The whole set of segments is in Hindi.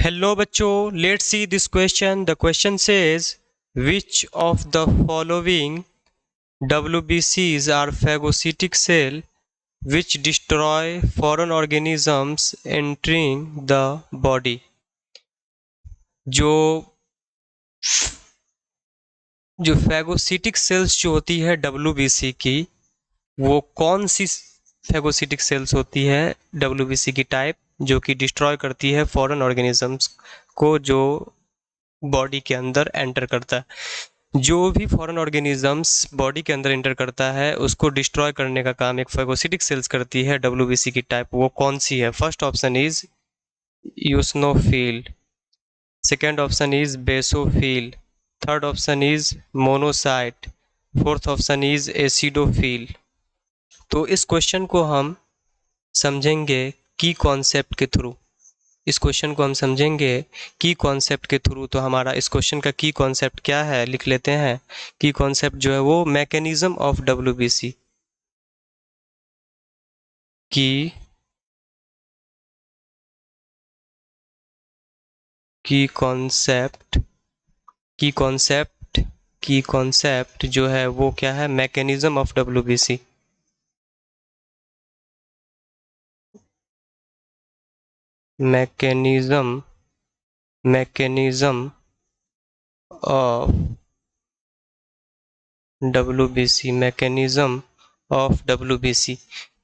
Hello बच्चों, let's see this question. The question says, which of the following WBCs are phagocytic cell which destroy foreign organisms entering the body? जो जो फैगोसिटिक सेल्स जो होती है WBC की, वो कौन सी फैगोसिटिक सेल्स होती है WBC की टाइप जो कि डिस्ट्रॉय करती है फॉरेन ऑर्गेनिजम्स को जो बॉडी के अंदर एंटर करता है। जो भी फॉरेन ऑर्गेनिजम्स बॉडी के अंदर एंटर करता है उसको डिस्ट्रॉय करने का काम एक फैगोसिटिक सेल्स करती है WBC की टाइप। वो कौन सी है? First option is eosinophil, second option is basophil, third option is monocyte, fourth option is acidophil. तो इस क्वेश्चन को हम समझेंगे की कॉन्सेप्ट के थ्रू। इस क्वेश्चन को हम समझेंगे की कॉन्सेप्ट के थ्रू। तो हमारा इस क्वेश्चन का की कॉन्सेप्ट क्या है, लिख लेते हैं। की कॉन्सेप्ट जो है वो मैकेनिज्म ऑफ WBC की की कॉन्सेप्ट की कॉन्सेप्ट की कॉन्सेप्ट जो है वो क्या है? Mechanism of WBC। Mechanism mechanism of WBC, mechanism of WBC।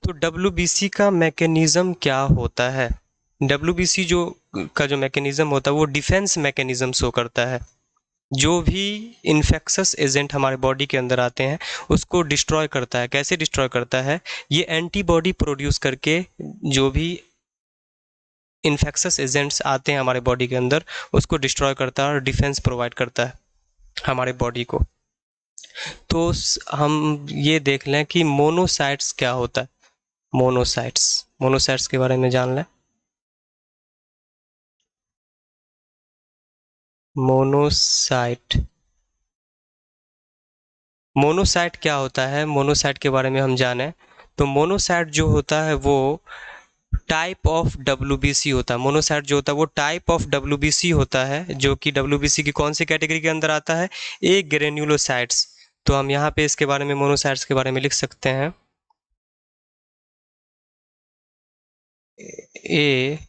तो WBC का मैकेनिज्म क्या होता है? WBC जो मैकेनिज्म होता है वो डिफेंस मैकेनिज्म शो करता है। जो भी इन्फेक्शस एजेंट हमारे बॉडी के अंदर आते हैं उसको डिस्ट्रॉय करता है। कैसे डिस्ट्रॉय करता है? ये एंटीबॉडी प्रोड्यूस करके जो भी इन्फेक्शस एजेंट्स आते हैं हमारे बॉडी के अंदर उसको डिस्ट्रॉय करता है और डिफेंस प्रोवाइड करता है हमारे बॉडी को। तो हम ये देख लें कि मोनोसाइट्स क्या होता है। मोनोसाइट्स के बारे में जान लें। मोनोसाइट क्या होता है? मोनोसाइट के बारे में हम जाने तो मोनोसाइट जो होता है वो टाइप ऑफ WBC होता है। मोनोसाइट जो होता है वो टाइप ऑफ WBC होता है जो कि WBC की कौन सी कैटेगरी के अंदर आता है? ए ग्रेन्युलोसाइट्स। तो हम यहाँ पे इसके बारे में मोनोसाइट्स के बारे में लिख सकते हैं ए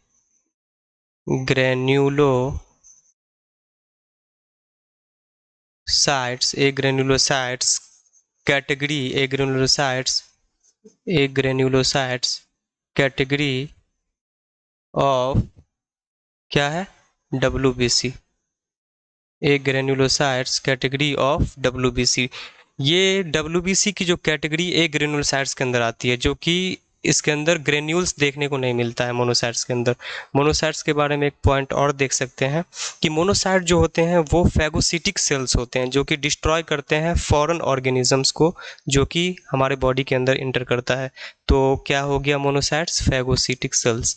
ग्रेन्युलोसाइट्स कैटेगरी ऑफ क्या है? WBC। A granulocytes category of WBC। ये WBC की जो कैटेगरी ए ग्रेन्युलोसाइट्स के अंदर आती है जो कि इसके अंदर ग्रेन्यूल्स देखने को नहीं मिलता है मोनोसाइट्स के अंदर। मोनोसाइट्स के बारे में एक पॉइंट और देख सकते हैं कि मोनोसाइट जो होते हैं वो फैगोसिटिक सेल्स होते हैं जो कि डिस्ट्रॉय करते हैं फॉरेन ऑर्गेनिजम्स को जो कि हमारे बॉडी के अंदर इंटर करता है। तो क्या हो गया? Monocytes phagocytic sales.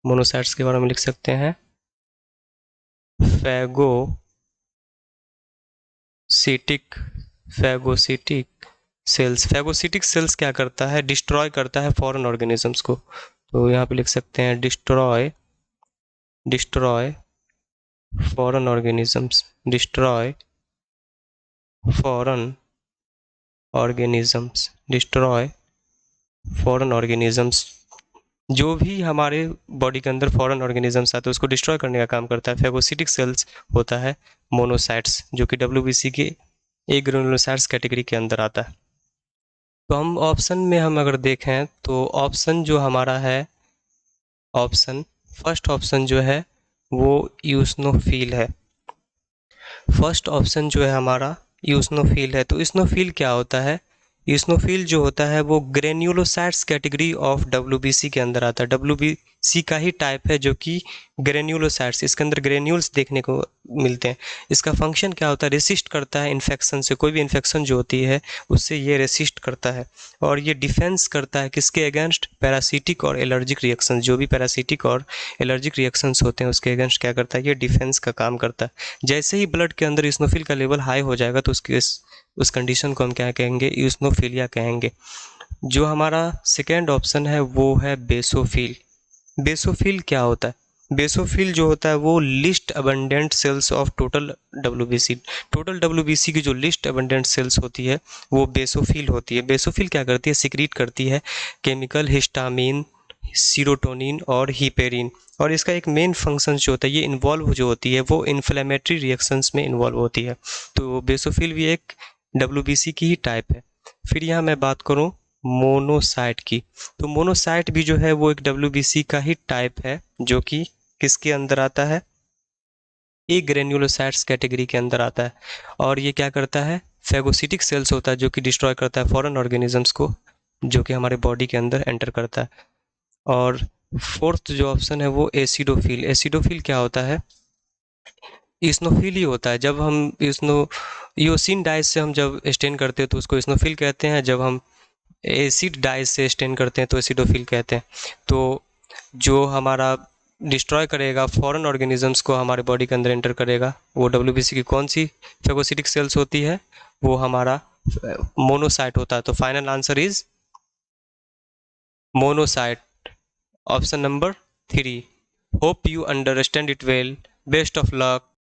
मोनोसाइट्स के बारे में लिख सकते हैं फैगोसिटिक फैगोसिटिक सेल्स क्या करता है? डिस्ट्रॉय करता है फॉरेन ऑर्गेनिजम्स को। तो यहाँ पे लिख सकते हैं destroy foreign organisms, destroy foreign organisms. जो भी हमारे बॉडी के अंदर फॉरेन ऑर्गेनिजम्स आते हैं उसको डिस्ट्रॉय करने का काम करता है फैगोसिटिक सेल्स होता है मोनोसाइट्स जो कि WBC के ए ग्रेन्युलोसाइट्स कैटेगरी के अंदर आता है। तो हम ऑप्शन में हम अगर देखें तो ऑप्शन जो हमारा है फर्स्ट ऑप्शन जो है वो यूस्नोफिल है। फर्स्ट ऑप्शन जो है हमारा यूस्नोफिल है। तो यूस्नोफिल क्या होता है? यूस्नोफिल जो होता है वो ग्रेन्युलोसाइट्स कैटेगरी ऑफ WBC के अंदर आता है। WBC का ही टाइप है जो कि ग्रेन्युलोसाइट्स, इसके अंदर ग्रेन्यूल्स देखने को मिलते हैं। इसका फंक्शन क्या होता है? रेसिस्ट करता है इन्फेक्शन से। कोई भी इन्फेक्शन जो होती है उससे ये रेसिस्ट करता है और ये डिफेंस करता है किसके अगेंस्ट? पैरासिटिक और एलर्जिक रिएक्शन। जो भी पैरासिटिक और एलर्जिक रिएक्शंस होते हैं उसके अगेंस्ट क्या करता है? ये डिफेंस का काम करता है। जैसे ही ब्लड के अंदर यूस्नोफिल का लेवल हाई हो जाएगा तो उस कंडीशन को हम क्या कहेंगे? यूस्नोफिलिया कहेंगे। जो हमारा सेकेंड ऑप्शन है वो है बेसोफिल। बेसोफिल क्या होता है? बेसोफिल जो होता है वो least abundant cells of total WBC. Total WBC की जो लिस्ट अबंडेंट सेल्स होती है वो बेसोफिल होती है। बेसोफिल क्या करती है, सिक्रीट करती है केमिकल हिस्टामिन, सीरोटोनिन और हीपेरिन। और इसका एक मेन फंक्शन जो होता है, ये इन्वॉल्व जो होती है वो इन्फ्लेमेटरी रिएक्शंस में इन्वॉल्व होती है। तो बेसोफिल भी एक डब्ल्यूबीसी की ही टाइप है। फिर यहाँ मैं बात करूँ मोनोसाइट की, तो मोनोसाइट भी जो है वो एक डब्ल्यूबीसी का ही टाइप है, जो कि किसके अंदर आता है, ए ग्रेन्युलोसाइट्स कैटेगरी के अंदर आता है। और ये क्या करता है, फेगोसिटिक सेल्स होता है जो कि डिस्ट्रॉय करता है फॉरेन ऑर्गेनिजम्स को, जो कि हमारे बॉडी के अंदर एंटर करता है। और फोर्थ जो ऑप्शन है वो एसिडोफिल। एसिडोफिल क्या होता है, इस्नोफिल ही होता है। जब हम इस्नो ईओसिन डाइस से हम जब स्टेन करते हैं तो उसको इस्नोफिल कहते हैं, जब हम एसिड डाइस से स्टेन करते हैं तो एसिडोफिल कहते हैं। तो जो हमारा डिस्ट्रॉय करेगा फॉरेन ऑर्गेनिजम्स को, हमारे बॉडी के अंदर एंटर करेगा, वो डब्ल्यूबीसी की कौन सी फेगोसिटिक सेल्स होती है, वो हमारा मोनोसाइट होता है। तो final answer is monocyte, option number 3। Hope you understand it well. Best of luck.